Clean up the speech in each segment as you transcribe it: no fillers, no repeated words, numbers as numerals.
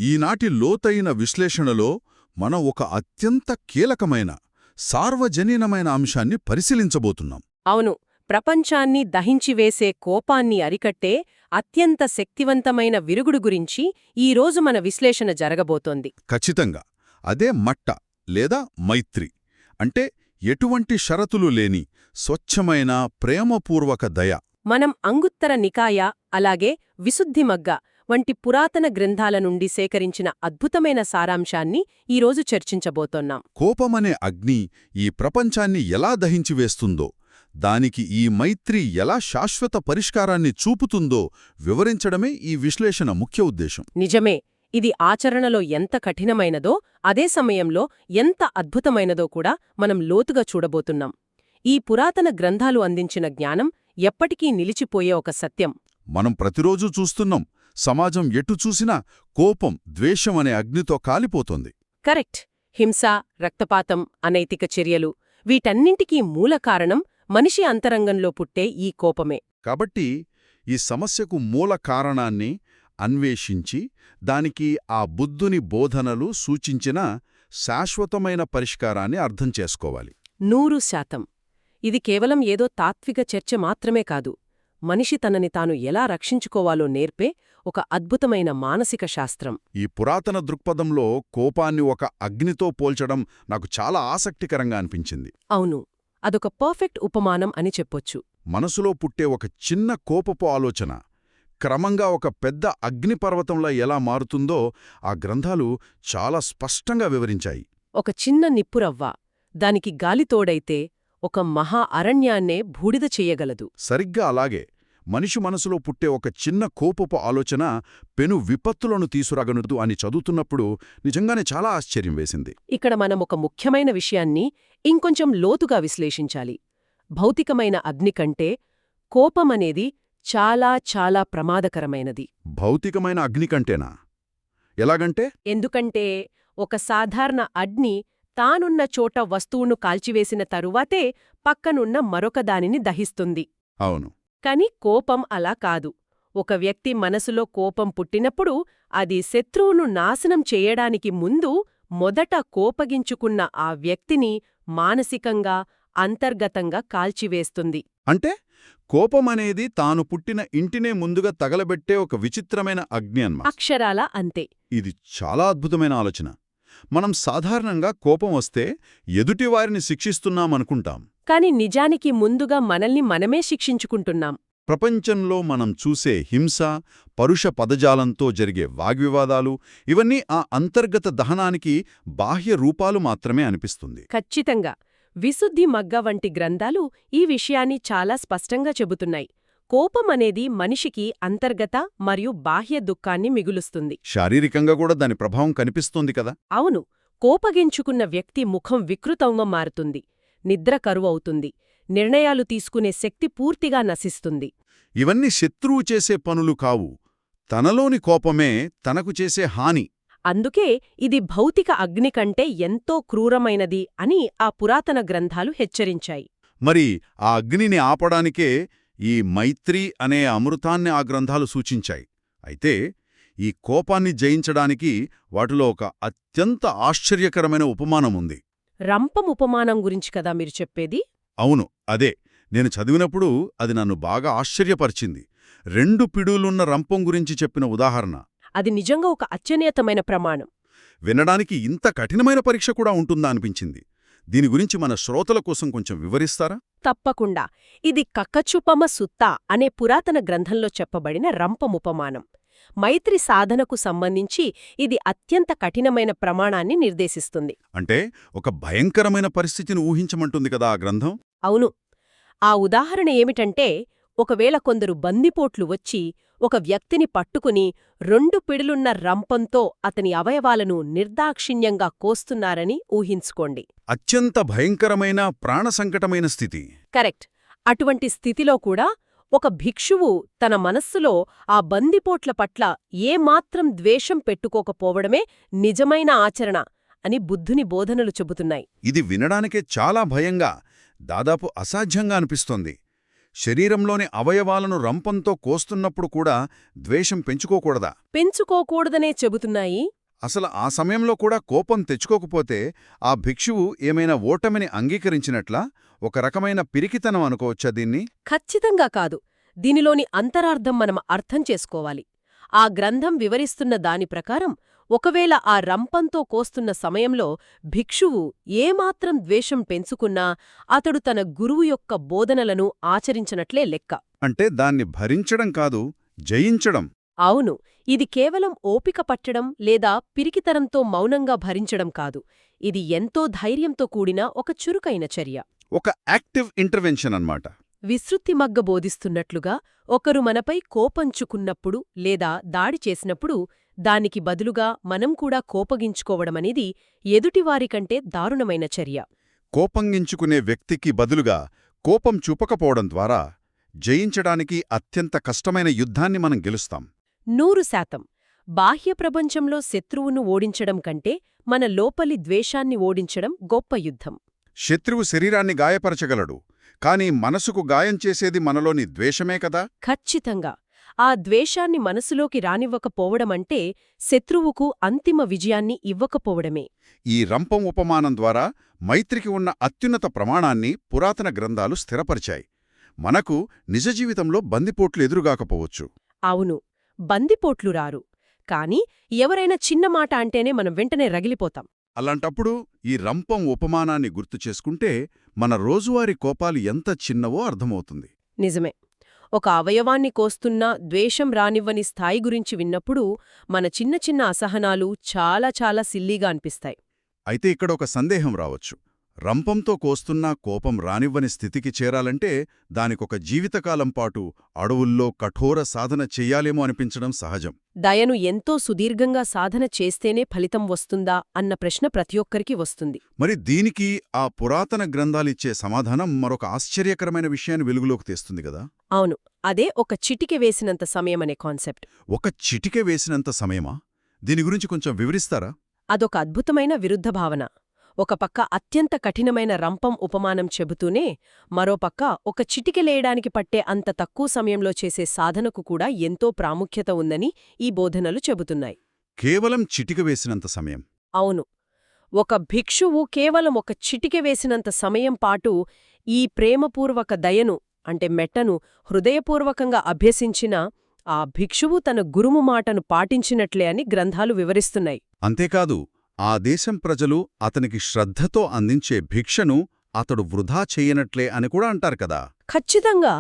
ఈనాటి లోతైన విశ్లేషణలో మనం ఒక అత్యంత కీలకమైన సార్వజనీనమైన అంశాన్ని పరిశీలించబోతున్నాం. అవును, ప్రపంచాన్ని దహించివేసే కోపాన్ని అరికట్టే అత్యంత శక్తివంతమైన విరుగుడు గురించి ఈరోజు మన విశ్లేషణ జరగబోతోంది. ఖచ్చితంగా అదే మట్ట లేదా మైత్రి అంటే ఎటువంటి షరతులు లేని స్వచ్ఛమైన ప్రేమపూర్వక దయ. మనం అంగుత్తర నికాయ అలాగే విశుద్ధిమగ్గ వంటి పురాతన గ్రంథాల నుండి సేకరించిన అద్భుతమైన సారాంశాన్ని ఈరోజు చర్చించబోతోన్నాం. కోపమనే అగ్ని ఈ ప్రపంచాన్ని ఎలా దహించివేస్తుందో, దానికి ఈ మైత్రి ఎలా శాశ్వత పరిష్కారాన్ని చూపుతుందో వివరించడమే ఈ విశ్లేషణ ముఖ్య ఉద్దేశం. నిజమే, ఇది ఆచరణలో ఎంత కఠినమైనదో అదే సమయంలో ఎంత అద్భుతమైనదో కూడా మనం లోతుగా చూడబోతున్నాం. ఈ పురాతన గ్రంథాలు అందించిన జ్ఞానం ఎప్పటికీ నిలిచిపోయే ఒక సత్యం. మనం ప్రతిరోజూ చూస్తున్నాం, సమాజం ఎటు చూసినా కోపం, ద్వేషం అనే అగ్నితో కాలిపోతోంది. కరెక్ట్. హింస, రక్తపాతం, అనైతిక చర్యలు వీటన్నింటికీ మూల కారణం మనిషి అంతరంగంలో పుట్టే ఈ కోపమే. కాబట్టి ఈ సమస్యకు మూల కారణాన్ని అన్వేషించి దానికి ఆ బుద్ధుని బోధనలు సూచించిన శాశ్వతమైన పరిష్కారాన్ని అర్థం చేసుకోవాలి. 100%. ఇది కేవలం ఏదో తాత్విక చర్చ మాత్రమే కాదు, మనిషి తనని తాను ఎలా రక్షించుకోవాలో నేర్పే ఒక అద్భుతమైన మానసిక శాస్త్రం. ఈ పురాతన దృక్పథంలో కోపాన్ని ఒక అగ్నితో పోల్చడం నాకు చాలా ఆసక్తికరంగా అనిపించింది. అవును, అదొక పర్ఫెక్ట్ ఉపమానం అని చెప్పొచ్చు. మనసులో పుట్టే ఒక చిన్న కోపపు ఆలోచన క్రమంగా ఒక పెద్ద అగ్నిపర్వతంలా ఎలా మారుతుందో ఆ గ్రంథాలు చాలా స్పష్టంగా వివరించాయి. ఒక చిన్న నిప్పురవ్వ దానికి గాలితోడైతే ఒక మహా అరణ్యాన్నే బూడిద చెయ్యగలదు. సరిగ్గా అలాగే మనిషి మనసులో పుట్టే ఒక చిన్న కోపపు ఆలోచన పెను విపత్తులను తీసుకురాగలదు అని చదువుతున్నప్పుడు నిజంగానే చాలా ఆశ్చర్యం వేసింది. ఇక్కడ మనం ఒక ముఖ్యమైన విషయాన్ని ఇంకొంచెం లోతుగా విశ్లేషించాలి. భౌతికమైన అగ్ని కంటే కోపమనేది చాలా చాలా ప్రమాదకరమైనది. భౌతికమైన అగ్ని కంటేనా? ఎలాగంటే? ఎందుకంటే ఒక సాధారణ అగ్ని తానున్న చోట వస్తువును కాల్చివేసిన తరువాతే పక్కనున్న మరొక దానిని దహిస్తుంది. అవును. కాని కోపం అలా కాదు. ఒక వ్యక్తి మనసులో కోపం పుట్టినప్పుడు అది శత్రువును నాశనం చేయడానికి ముందు మొదట కోపగించుకున్న ఆ వ్యక్తిని మానసికంగా, అంతర్గతంగా కాల్చివేస్తుంది. అంటే కోపమనేది తాను పుట్టిన ఇంటినే ముందుగా తగలబెట్టే ఒక విచిత్రమైన అగ్ని అన్నమాట. అక్షరాల అంతే. ఇది చాలా అద్భుతమైన ఆలోచన. మనం సాధారణంగా కోపం వస్తే ఎదుటివారిని శిక్షిస్తున్నామనుకుంటాం. కాని నిజానికి ముందుగా మనల్ని మనమే శిక్షించుకుంటున్నాం. ప్రపంచంలో మనం చూసే హింస, పరుష పదజాలంతో జరిగే వాగ్వివాదాలు ఇవన్నీ ఆ అంతర్గత దహనానికి బాహ్య రూపాలు మాత్రమే అనిపిస్తుంది. ఖచ్చితంగా. విశుద్ధి మగ్గ వంటి గ్రంథాలు ఈ విషయాన్ని చాలా స్పష్టంగా చెబుతున్నాయి. కోపమనేది మనిషికి అంతర్గత మరియు బాహ్య దుఃఖాన్ని మిగులుస్తుంది. శారీరకంగా కూడా దాని ప్రభావం కనిపిస్తోంది కదా. అవును, కోపగించుకున్న వ్యక్తి ముఖం వికృతంగా మారుతుంది, నిద్ర కరువవుతుంది, నిర్ణయాలు తీసుకునే శక్తి పూర్తిగా నశిస్తుంది. ఇవన్నీ శత్రువు చేసే పనులు కావు, తనలోని కోపమే తనకు చేసే హాని. అందుకే ఇది భౌతిక అగ్ని కంటే ఎంతో క్రూరమైనది అని ఆ పురాతన గ్రంథాలు హెచ్చరించాయి. మరి ఆ అగ్నిని ఆపడానికే ఈ మైత్రి అనే అమృతాన్ని ఆ గ్రంథాలు సూచించాయి. అయితే ఈ కోపాన్ని జయించడానికి వాటిలో ఒక అత్యంత ఆశ్చర్యకరమైన ఉపమానముంది. రంపం ఉపమానం గురించి కదా మీరు చెప్పేది? అవును, అదే. నేను చదివినప్పుడు అది నన్ను బాగా ఆశ్చర్యపరిచింది. 2 పిడులున్న రంపం గురించి చెప్పిన ఉదాహరణ. అది నిజంగా ఒక అత్యున్నతమైన ప్రమాణం. వినడానికి ఇంత కఠినమైన పరీక్ష కూడా ఉంటుందా అనిపించింది. దీని గురించి మన శ్రోతల కోసం కొంచెం వివరిస్తారా? తప్పకుండా. ఇది కక్కచుపమ సుత్త అనే పురాతన గ్రంథంలో చెప్పబడిన రంపముపమానం. మైత్రి సాధనకు సంబంధించి ఇది అత్యంత కఠినమైన ప్రమాణాన్ని నిర్దేశిస్తుంది. అంటే ఒక భయంకరమైన పరిస్థితిని ఊహించమంటుంది కదా ఆ గ్రంథం. అవును. ఆ ఉదాహరణ ఏమిటంటే, ఒకవేళ కొందరు బందిపోట్లు వచ్చి ఒక వ్యక్తిని పట్టుకుని 2 పిడులున్న రంపంతో అతని అవయవాలను నిర్దాక్షిణ్యంగా కోస్తున్నారని ఊహించుకోండి. అత్యంత భయంకరమైన ప్రాణసంకటమైన స్థితి. కరెక్ట్. అటువంటి స్థితిలో కూడా ఒక భిక్షువు తన మనస్సులో ఆ బందిపోట్ల పట్ల ఏమాత్రం ద్వేషం పెట్టుకోకపోవడమే నిజమైన ఆచరణ అని బుద్ధుని బోధనలు చెబుతున్నాయి. ఇది వినడానికే చాలా భయంగా, దాదాపు అసాధ్యంగా అనిపిస్తోంది. శరీరంలోని అవయవాలను రంపంతో కోస్తున్నప్పుడు కూడా ద్వేషం పెంచుకోకూడదా? పెంచుకోకూడదనే చెబుతున్నాయి. అసలు ఆ సమయంలో కూడా కోపం తెచ్చుకోకపోతే ఆ భిక్షువు ఏమైనా ఓటమిని అంగీకరించినట్లా? ఒక రకమైన పిరికితనం అనుకోవచ్చా దీన్ని? ఖచ్చితంగా కాదు. దీనిలోని అంతరార్థం మనం అర్థం చేసుకోవాలి. ఆ గ్రంథం వివరిస్తున్న దాని ప్రకారం ఒకవేళ ఆ రంపంతో కోస్తున్న సమయంలో భిక్షువు ఏమాత్రం ద్వేషం పెంచుకున్నా అతడు తన గురువు యొక్క బోధనలను ఆచరించినట్లే లెక్క. అంటే దాన్ని భరించడం కాదు, జయించడం. అవును, ఇది కేవలం ఓపిక పట్టడం లేదా పిరికితనంతో మౌనంగా భరించడం కాదు. ఇది ఎంతో ధైర్యంతో కూడిన ఒక చురుకైన చర్య. ఒక యాక్టివ్ ఇంటర్వెన్షన్ అన్నమాట. విసృత్తిమగ్గ బోధిస్తున్నట్లుగా ఒకరు మనపై కోపంచుకున్నప్పుడు లేదా దాడి చేసినప్పుడు దానికి బదులుగా మనం కూడా కోపగించుకోవడమనేది ఎదుటివారికంటే దారుణమైన చర్య. కోపంగించుకునే వ్యక్తికి బదులుగా కోపం చూపకపోవడం ద్వారా జయించడానికి అత్యంత కష్టమైన యుద్ధాన్ని మనం గెలుస్తాం. 100%. బాహ్య ప్రపంచంలో శత్రువును ఓడించడం కంటే మన లోపలి ద్వేషాన్ని ఓడించడం గొప్ప యుద్ధం. శత్రువు శరీరాన్ని గాయపరచగలడు, కానీ మనసుకు గాయం చేసేది మనలోని ద్వేషమే కదా? ఖచ్చితంగా. ఆ ద్వేషాన్ని మనసులోకి రానివ్వకపోవడమంటే శత్రువుకు అంతిమ విజయాన్ని ఇవ్వకపోవడమే. ఈ రంపం ఉపమానం ద్వారా మైత్రికి ఉన్న అత్యున్నత ప్రమాణాన్ని పురాతన గ్రంథాలు స్థిరపరిచాయి. మనకు నిజ జీవితంలో బందిపోట్లు ఎదురుగాకపోవచ్చు. అవును, బందిపోట్లు రారు. కాని ఎవరైనా చిన్న మాట అంటేనే మనం వెంటనే రగిలిపోతాం. అలాంటప్పుడు ఈ రంపం ఉపమానాన్ని గుర్తు చేసుకుంటే మన రోజువారీ కోపాలు ఎంత చిన్నవో అర్థమవుతుంది. నిజమే. ఒక అవయవాన్ని కోస్తున్నా ద్వేషం రానివ్వని స్థాయి గురించి విన్నప్పుడు మన చిన్న చిన్న అసహనాలు చాలా చాలా సిల్లీగా అనిపిస్తాయి. అయితే ఇక్కడ ఒక సందేహం రావచ్చు. రంపంతో కోస్తున్నా కోపం రానివ్వని స్థితికి చేరాలంటే దానికొక జీవితకాలం పాటు అడవుల్లో కఠోర సాధన చెయ్యాలేమో అనిపించడం సహజం. దయను ఎంతో సుదీర్ఘంగా సాధన చేస్తేనే ఫలితం వస్తుందా అన్న ప్రశ్న ప్రతి ఒక్కరికి వస్తుంది. మరి దీనికి ఆ పురాతన గ్రంథాలిచ్చే సమాధానం మరొక ఆశ్చర్యకరమైన విషయాన్ని వెలుగులోకి తెస్తుంది గదా? అవును, అదే ఒక చిటికె వేసినంత సమయమనే కాన్సెప్ట్. ఒక చిటికె వేసినంత సమయమా? దీని గురించి కొంచెం వివరిస్తారా? అదొక అద్భుతమైన విరుద్ధ భావన. ఒక పక్క అత్యంత కఠినమైన రంపం ఉపమానం చెబుతూనే మరోపక్క ఒక చిటికెలేయడానికి పట్టే అంత తక్కువ సమయంలో చేసే సాధనకు కూడా ఎంతో ప్రాముఖ్యత ఉందని ఈ బోధనలు చెబుతున్నాయి. కేవలం చిటిక వేసినంత సమయం? అవును, ఒక భిక్షువు కేవలం ఒక చిటికె వేసినంత సమయం పాటు ఈ ప్రేమపూర్వక దయను అంటే మెట్టను హృదయపూర్వకంగా అభ్యసించినా ఆ భిక్షువు తన గురుము మాటను పాటించినట్లే అని గ్రంథాలు వివరిస్తున్నాయి. అంతేకాదు, ఆ దేశం ప్రజలు అతనికి శ్రద్ధతో అందించే భిక్షను అతడు వృధా చెయ్యనట్లే అని కూడా అంటారు కదా? ఖచ్చితంగా.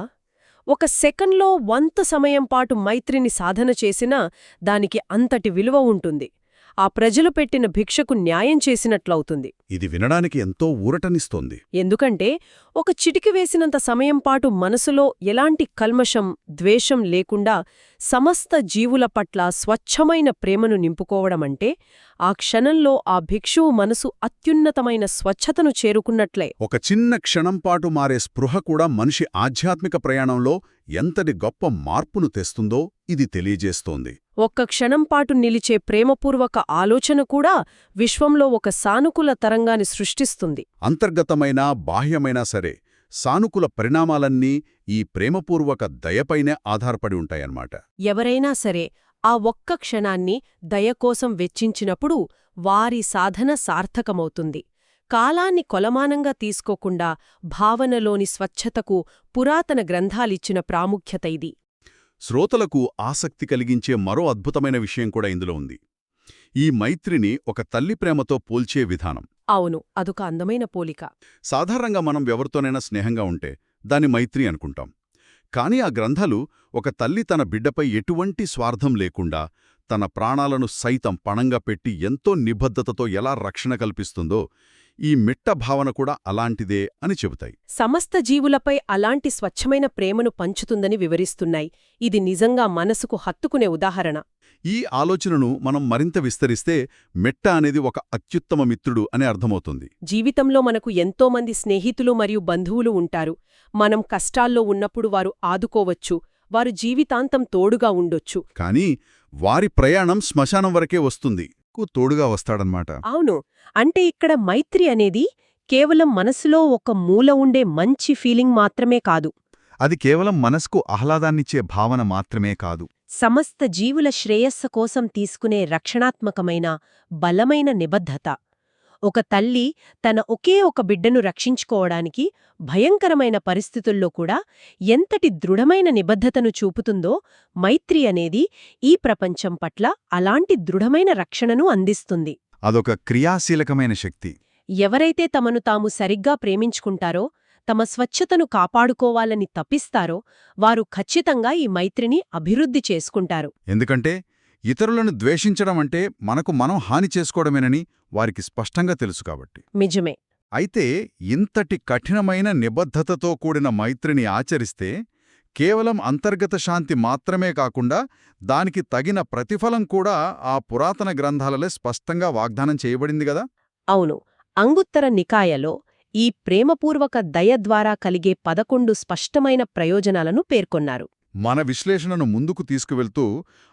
ఒక సెకండ్లో 100 సమయం పాటు మైత్రిని సాధన చేసినా దానికి అంతటి విలువ ఉంటుంది. ఆ ప్రజలు పెట్టిన భిక్షకు న్యాయం చేసినట్లవుతుంది. ఇది వినడానికి ఎంతో ఊరటనిస్తోంది. ఎందుకంటే ఒక చిటికి వేసినంత సమయం పాటు మనసులో ఎలాంటి కల్మషం, ద్వేషం లేకుండా సమస్త జీవుల పట్ల స్వచ్ఛమైన ప్రేమను నింపుకోవడమంటే ఆ క్షణంలో ఆ భిక్షువు మనసు అత్యున్నతమైన స్వచ్ఛతను చేరుకున్నట్లే. ఒక చిన్న క్షణంపాటు మారే స్పృహ కూడా మనిషి ఆధ్యాత్మిక ప్రయాణంలో ఎంతటి గొప్ప మార్పును తెస్తుందో ఇది తెలియజేస్తోంది. ఒక్క క్షణంపాటు నిలిచే ప్రేమపూర్వక ఆలోచన కూడా విశ్వంలో ఒక సానుకూల తరంగాన్ని సృష్టిస్తుంది. అంతర్గతమైన బాహ్యమైనా సరే సానుకూల పరిణామాలన్నీ ఈ ప్రేమపూర్వక దయపైనే ఆధారపడి ఉంటాయన్నమాట. ఎవరైనా సరే ఆ ఒక్క క్షణాన్ని దయకోసం వెచ్చించినప్పుడు వారి సాధన సార్థకమవుతుంది. కాలాన్ని కొలమానంగా తీసుకోకుండా భావనలోని స్వచ్ఛతకు పురాతన గ్రంథాలిచ్చిన ప్రాముఖ్యత ఇది. శ్రోతలకు ఆసక్తి కలిగించే మరో అద్భుతమైన విషయం కూడా ఇందులో ఉంది. ఈ మైత్రిని ఒక తల్లి ప్రేమతో పోల్చే విధానం. అవును, అదొక అందమైన పోలిక. సాధారణంగా మనం ఎవరితోనైనా స్నేహంగా ఉంటే దాన్ని మైత్రి అనుకుంటాం. కాని ఆ గ్రంథాలు ఒక తల్లి తన బిడ్డపై ఎటువంటి స్వార్థం లేకుండా తన ప్రాణాలను సైతం పణంగా పెట్టి ఎంతో నిబద్ధతతో ఎలా రక్షణ కల్పిస్తుందో ఈ మిట్ట భావన కూడా అలాంటిదే అని చెబుతాయి. సమస్త జీవులపై అలాంటి స్వచ్ఛమైన ప్రేమను పంచుతుందని వివరిస్తున్నాయి. ఇది నిజంగా మనసుకు హత్తుకునే ఉదాహరణ. ఈ ఆలోచనను మనం మరింత విస్తరిస్తే మెట్ట అనేది ఒక అత్యుత్తమ మిత్రుడు అని అర్థమవుతుంది. జీవితంలో మనకు ఎంతోమంది స్నేహితులు మరియు బంధువులు ఉంటారు. మనం కష్టాల్లో ఉన్నప్పుడు వారు ఆదుకోవచ్చు, వారు జీవితాంతం తోడుగా ఉండొచ్చు. కానీ వారి ప్రయాణం శ్మశానం వరకే వస్తుంది, తోడుగా వస్తాడన్నమాట. అవును, అంటే ఇక్కడ మైత్రి అనేది కేవలం మనసులో ఒక మూల ఉండే మంచి ఫీలింగ్ మాత్రమే కాదు. అది కేవలం మనస్కు ఆహ్లాదాన్నిచ్చే భావన మాత్రమే కాదు. సమస్త జీవుల శ్రేయస్సు కోసం తీసుకునే రక్షణాత్మకమైన బలమైన నిబద్ధత. ఒక తల్లి తన ఒకే ఒక బిడ్డను రక్షించుకోవడానికి భయంకరమైన పరిస్థితుల్లో కూడా ఎంతటి దృఢమైన నిబద్ధతను చూపుతుందో మైత్రి అనేది ఈ ప్రపంచం పట్ల అలాంటి దృఢమైన రక్షణను అందిస్తుంది. అదొక క్రియాశీలకమైన శక్తి. ఎవరైతే తమను తాము సరిగ్గా ప్రేమించుకుంటారో, తమ స్వచ్ఛతను కాపాడుకోవాలని తపిస్తారో వారు ఖచ్చితంగా ఈ మైత్రిని అభివృద్ధి చేసుకుంటారు. ఎందుకంటే ఇతరులను ద్వేషించడం అంటే మనకు మనం హాని చేసుకోవడమేనని వారికి స్పష్టంగా తెలుసు కాబట్టి. నిజమే. అయితే ఇంతటి కఠినమైన నిబద్ధతతో కూడిన మైత్రిని ఆచరిస్తే కేవలం అంతర్గత శాంతి మాత్రమే కాకుండా దానికి తగిన ప్రతిఫలం కూడా ఆ పురాతన గ్రంథాలలో స్పష్టంగా వాగ్దానం చేయబడింది గదా. అవును. అంగుత్తర నికాయలో ఈ ప్రేమపూర్వక దయ ద్వారా కలిగే 11 స్పష్టమైన ప్రయోజనాలను పేర్కొన్నారు. మన విశ్లేషణను ముందుకు తీసుకువెళ్తూ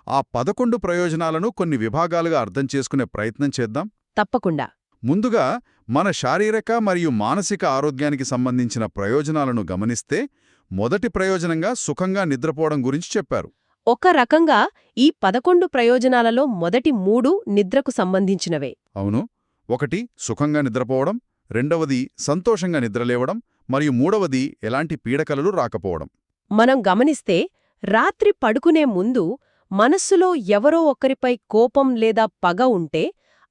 ఆ 11 ప్రయోజనాలను కొన్ని విభాగాలుగా అర్థం చేసుకునే ప్రయత్నం చేద్దాం. తప్పకుండా. ముందుగా మన శారీరక మరియు మానసిక ఆరోగ్యానికి సంబంధించిన ప్రయోజనాలను గమనిస్తే మొదటి ప్రయోజనంగా సుఖంగా నిద్రపోవడం గురించి చెప్పారు. ఒక రకంగా ఈ 11 ప్రయోజనాలలో మొదటి 3 నిద్రకు సంబంధించినవే. అవును. ఒకటి సుఖంగా నిద్రపోవడం, రెండవది సంతోషంగా నిద్రలేవడం, మరియు మూడవది ఎలాంటి పీడకలలు రాకపోవడం. మనం గమనిస్తే రాత్రి పడుకునే ముందు మనస్సులో ఎవరో ఒకరిపై కోపం లేదా పగ ఉంటే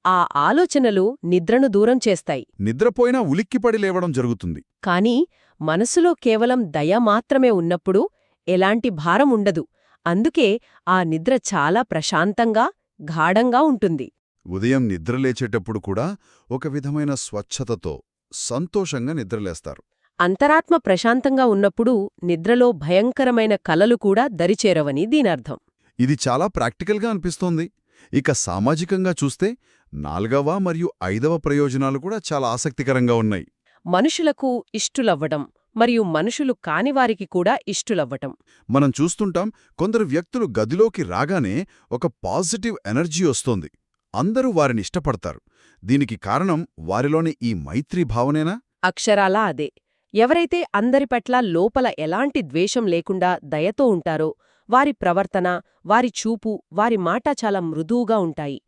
ఆ ఆలోచనలు నిద్రను దూరం చేస్తాయి. నిద్రపోయినా ఉలిక్కిపడి లేవడం జరుగుతుంది. కానీ మనసులో కేవలం దయ మాత్రమే ఉన్నప్పుడు ఎలాంటి భారం ఉండదు. అందుకే ఆ నిద్ర చాలా ప్రశాంతంగా, గాఢంగా ఉంటుంది. ఉదయం నిద్రలేచేటప్పుడు కూడా ఒక విధమైన స్వచ్ఛతతో సంతోషంగా నిద్రలేస్తారు. అంతరాత్మ ప్రశాంతంగా ఉన్నప్పుడు నిద్రలో భయంకరమైన కలలు కూడా దరిచేరవని దీనర్థం. ఇది చాలా ప్రాక్టికల్గా అనిపిస్తోంది. ఇక సామాజికంగా చూస్తే 4వ మరియు 5వ ప్రయోజనాలు కూడా చాలా ఆసక్తికరంగా ఉన్నాయి. మనుషులకు ఇష్టులవ్వడం మరియు మనుషులు కానివారికి కూడా ఇష్టులవ్వటం. మనం చూస్తుంటాం, కొందరు వ్యక్తులు గదిలోకి రాగానే ఒక పాజిటివ్ ఎనర్జీ వస్తోంది. అందరూ వారిని ఇష్టపడతారు. దీనికి కారణం వారిలోని ఈ మైత్రీ భావనేనా? అక్షరాలా అదే. ఎవరైతే అందరి పట్ల లోపల ఎలాంటి ద్వేషం లేకుండా దయతో ఉంటారో వారి ప్రవర్తన, వారి చూపు, వారి మాట చాలా మృదువుగా ఉంటాయి.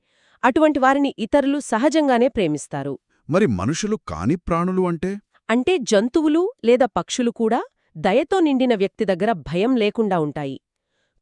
అటువంటి వారిని ఇతరులు సహజంగానే ప్రేమిస్తారు. మరి మనుషులు కాని ప్రాణులు అంటే జంతువులు లేదా పక్షులు కూడా దయతో నిండిన వ్యక్తి దగ్గర భయం లేకుండా ఉంటాయి.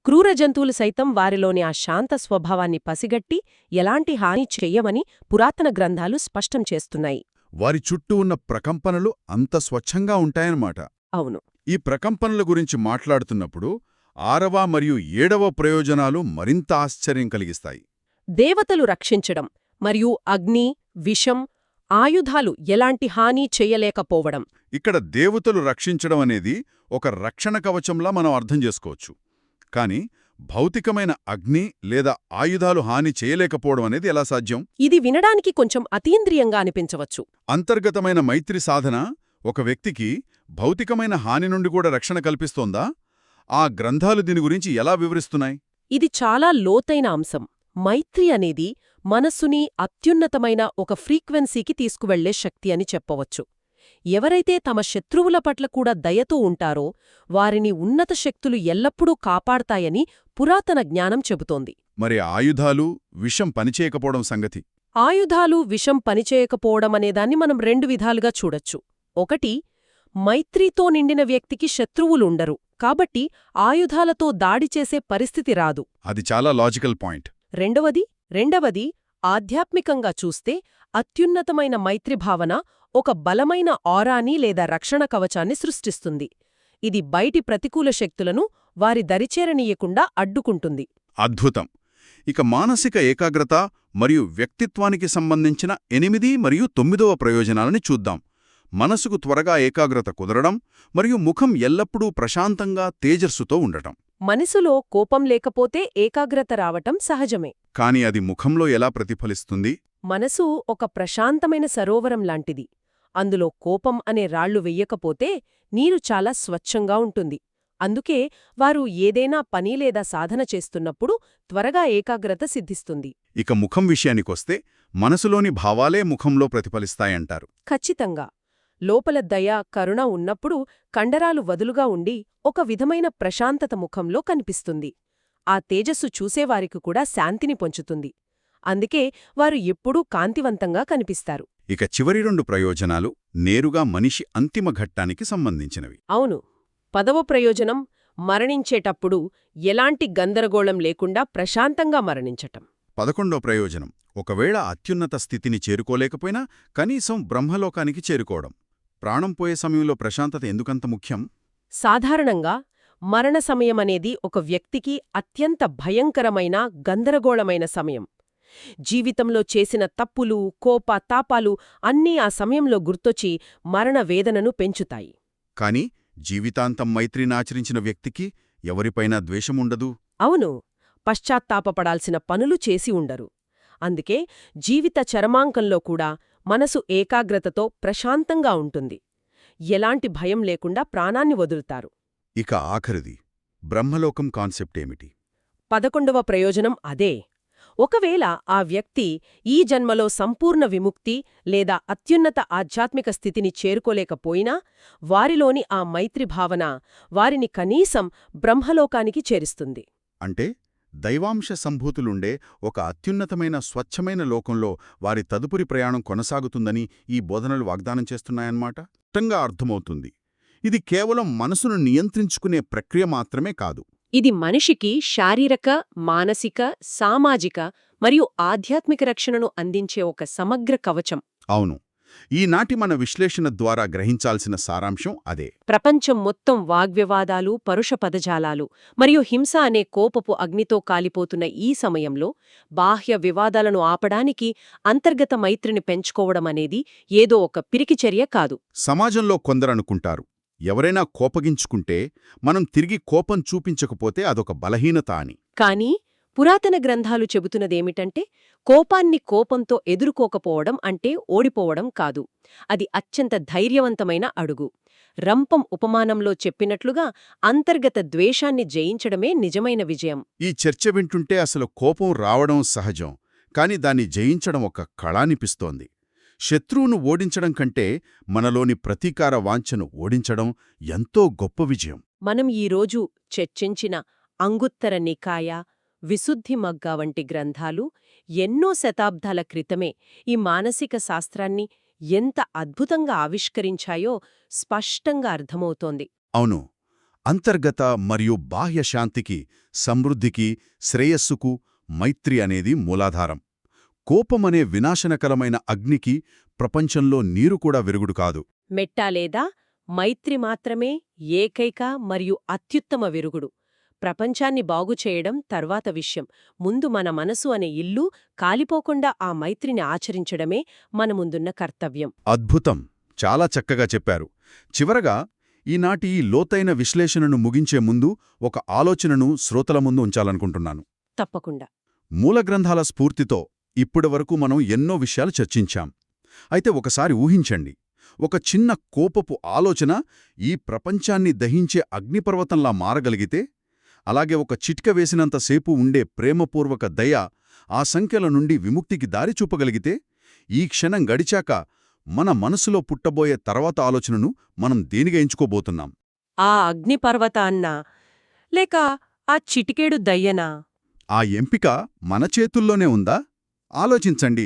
క్రూర జంతువులు సైతం వారిలోని ఆ శాంత స్వభావాన్ని పసిగట్టి ఎలాంటి హాని చెయ్యమని పురాతన గ్రంథాలు స్పష్టం చేస్తున్నాయి. వారి చుట్టూ ఉన్న ప్రకంపనలు అంత స్వచ్ఛంగా ఉంటాయన్నమాట. అవును. ఈ ప్రకంపనల గురించి మాట్లాడుతున్నప్పుడు 6వ మరియు 7వ ప్రయోజనాలు మరింత ఆశ్చర్యం కలిగిస్తాయి. దేవతలు రక్షించడం మరియు అగ్ని, విషం, ఆయుధాలు ఎలాంటి హాని చెయ్యలేకపోవడం. ఇక్కడ దేవతలు రక్షించడం అనేది ఒక రక్షణ కవచంలా మనం అర్థం చేసుకోవచ్చు. కాని భౌతికమైన అగ్ని లేదా ఆయుధాలు హాని చేయలేకపోవడం అనేది ఎలా సాధ్యం? ఇది వినడానికి కొంచెం అతీంద్రియంగా అనిపించవచ్చు. అంతర్గతమైన మైత్రి సాధన ఒక వ్యక్తికి భౌతికమైన హాని నుండి కూడా రక్షణ కల్పిస్తోందా? ఆ గ్రంథాలు దీని గురించి ఎలా వివరిస్తున్నాయి? ఇది చాలా లోతైన అంశం. మైత్రి అనేది మనస్సుని అత్యున్నతమైన ఒక ఫ్రీక్వెన్సీకి తీసుకువెళ్లే శక్తి అని చెప్పవచ్చు. ఎవరైతే తమ శత్రువుల పట్ల కూడా దయతో ఉంటారో వారిని ఉన్నత శక్తులు ఎల్లప్పుడూ కాపాడతాయని పురాతన జ్ఞానం చెబుతోంది. మరి ఆయుధాలు, విషం పనిచేయకపోవడం సంగతి? ఆయుధాలు, విషం పనిచేయకపోవడమనేదాన్ని మనం 2 విధాలుగా చూడొచ్చు. ఒకటి, మైత్రితో నిండిన వ్యక్తికి శత్రువులుండరు, కాబట్టి ఆయుధాలతో దాడి చేసే పరిస్థితి రాదు. అది చాలా లాజికల్ పాయింట్. రెండవది ఆధ్యాత్మికంగా చూస్తే అత్యున్నతమైన మైత్రిభావన ఒక బలమైన ఆరాని లేదా రక్షణ కవచాన్ని సృష్టిస్తుంది. ఇది బయటి ప్రతికూల శక్తులను వారి దరిచేరనీయకుండా అడ్డుకుంటుంది. అద్భుతం. ఇక మానసిక ఏకాగ్రత మరియు వ్యక్తిత్వానికి సంబంధించిన 8 మరియు 9వ ప్రయోజనాలని చూద్దాం. మనసుకు త్వరగా ఏకాగ్రత కుదరడం మరియు ముఖం ఎల్లప్పుడూ ప్రశాంతంగా తేజస్సుతో ఉండటం. మనసులో కోపం లేకపోతే ఏకాగ్రత రావటం సహజమే. కాని అది ముఖంలో ఎలా ప్రతిఫలిస్తుంది? మనసు ఒక ప్రశాంతమైన సరోవరం లాంటిది. అందులో కోపం అనే రాళ్లు వెయ్యకపోతే నీరు చాలా స్వచ్ఛంగా ఉంటుంది. అందుకే వారు ఏదైనా పని లేదా సాధన చేస్తున్నప్పుడు త్వరగా ఏకాగ్రత సిద్ధిస్తుంది. ఇక ముఖం విషయానికొస్తే మనసులోని భావాలే ముఖంలో ప్రతిఫలిస్తాయంటారు. ఖచ్చితంగా. లోపల దయ, కరుణ ఉన్నప్పుడు కండరాలు వదులుగా ఉండి ఒక విధమైన ప్రశాంతత ముఖంలో కనిపిస్తుంది. ఆ తేజస్సు చూసేవారికి కూడా శాంతిని పొంచుతుంది. అందుకే వారు ఎప్పుడూ కాంతివంతంగా కనిపిస్తారు. ఇక చివరి 2 ప్రయోజనాలు నేరుగా మనిషి అంతిమ ఘట్టానికి సంబంధించినవి. అవును. 10వ ప్రయోజనం మరణించేటప్పుడు ఎలాంటి గందరగోళం లేకుండా ప్రశాంతంగా మరణించటం. 11వ ప్రయోజనం ఒకవేళ అత్యున్నత స్థితిని చేరుకోలేకపోయినా కనీసం బ్రహ్మలోకానికి చేరుకోవడం. ప్రాణం పోయే సమయంలో ప్రశాంతత ఎందుకంత ముఖ్యం? సాధారణంగా మరణ సమయమనేది ఒక వ్యక్తికి అత్యంత భయంకరమైన, గందరగోళమైన సమయం. జీవితంలో చేసిన తప్పులు, కోప, తాపాలు అన్నీ ఆ సమయంలో గుర్తొచ్చి మరణ వేదనను పెంచుతాయి. కాని జీవితాంతం మైత్రినాచరించిన వ్యక్తికి ఎవరిపైనా ద్వేషముండదు. అవును. పశ్చాత్తాపపడాల్సిన పనులు చేసి ఉండరు. అందుకే జీవిత చరమాంకంలో కూడా మనసు ఏకాగ్రతతో ప్రశాంతంగా ఉంటుంది. ఎలాంటి భయం లేకుండా ప్రాణాన్ని వదులుతారు. ఇక ఆఖరిది బ్రహ్మలోకం కాన్సెప్టేమిటి? 11వ ప్రయోజనం అదే. ఒకవేళ ఆ వ్యక్తి ఈ జన్మలో సంపూర్ణ విముక్తి లేదా అత్యున్నత ఆధ్యాత్మిక స్థితిని చేరుకోలేకపోయినా వారిలోని ఆ మైత్రి భావన వారిని కనీసం బ్రహ్మలోకానికి చేరుస్తుంది. అంటే దైవాంశ సంభూతులుండే ఒక అత్యున్నతమైన స్వచ్ఛమైన లోకంలో వారి తదుపరి ప్రయాణం కొనసాగుతుందని ఈ బోధనలు వాగ్దానం చేస్తున్నాయన్నమాట. స్పష్టంగా అర్థమవుతుంది. ఇది కేవలం మనసును నియంత్రించుకునే ప్రక్రియ మాత్రమే కాదు. ఇది మనిషికి శారీరక, మానసిక, సామాజిక మరియు ఆధ్యాత్మిక రక్షణను అందించే ఒక సమగ్ర కవచం. అవును. ఈనాటి మన విశ్లేషణ ద్వారా గ్రహించాల్సిన సారాంశం అదే. ప్రపంచం మొత్తం వాగ్వివాదాలు, పరుష పదజాలాలు మరియు హింస అనే కోపపు అగ్నితో కాలిపోతున్న ఈ సమయంలో బాహ్య వివాదాలను ఆపడానికి అంతర్గత మైత్రిని పెంచుకోవడమనేది ఏదో ఒక పిరికి చర్య కాదు. సమాజంలో కొందరనుకుంటారు, ఎవరైనా కోపగించుకుంటే మనం తిరిగి కోపం చూపించకపోతే అదొక బలహీనత అని. కానీ పురాతన గ్రంథాలు చెబుతున్నదేమిటంటే కోపాన్ని కోపంతో ఎదుర్కోకపోవడం అంటే ఓడిపోవడం కాదు. అది అత్యంత ధైర్యవంతమైన అడుగు. రంపం ఉపమానంలో చెప్పినట్లుగా అంతర్గత ద్వేషాన్ని జయించడమే నిజమైన విజయం. ఈ చర్చ వింటుంటే అసలు కోపం రావడం సహజం, కాని దాన్ని జయించడం ఒక కళానిపిస్తోంది. శత్రువును ఓడించడం కంటే మనలోని ప్రతీకార వాంఛను ఓడించడం ఎంతో గొప్ప విజయం. మనం ఈరోజు చర్చించిన అంగుత్తర నికాయ, విశుద్ధి మగ్గా వంటి గ్రంథాలు ఎన్నో శతాబ్దాల క్రితమే ఈ మానసిక శాస్త్రాన్ని ఎంత అద్భుతంగా ఆవిష్కరించాయో స్పష్టంగా అర్థమవుతోంది. అవును. అంతర్గత మరియు బాహ్య శాంతికి, సమృద్ధికి, శ్రేయస్సుకు మైత్రి అనేది మూలాధారం. కోపమనే వినాశనకరమైన అగ్నికి ప్రపంచంలో నీరు కూడా విరుగుడు కాదు. మెట్టా లేదా మైత్రి మాత్రమే ఏకైక మరియు అత్యుత్తమ విరుగుడు. ప్రపంచాన్ని బాగుచేయడం తర్వాత విషయం. ముందు మన మనసు అనే ఇల్లు కాలిపోకుండా ఆ మైత్రిని ఆచరించడమే మన ముందున్న కర్తవ్యం. అద్భుతం. చాలా చక్కగా చెప్పారు. చివరగా ఈనాటి ఈ లోతైన విశ్లేషణను ముగించే ముందు ఒక ఆలోచనను శ్రోతల ముందు ఉంచాలనుకుంటున్నాను. తప్పకుండా. మూలగ్రంథాల స్ఫూర్తితో ఇప్పటివరకు మనం ఎన్నో విషయాలు చర్చించాం. అయితే ఒకసారి ఊహించండి, ఒక చిన్న కోపపు ఆలోచన ఈ ప్రపంచాన్ని దహించే అగ్నిపర్వతంలా మారగలిగితే, అలాగే ఒక చిట్క వేసినంతసేపు ఉండే ప్రేమపూర్వక దయ ఆ సంఖ్యల నుండి విముక్తికి దారి చూపగలిగితే, ఈ క్షణం గడిచాక మన మనసులో పుట్టబోయే తర్వాత ఆలోచనను మనం దేనిగా ఎంచుకోబోతున్నాం? ఆ అగ్నిపర్వతాన్నా లేక ఆ చిటికేడు దయ్యనా? ఆ ఎంపిక మన చేతుల్లోనే ఉందా? ఆలోచించండి.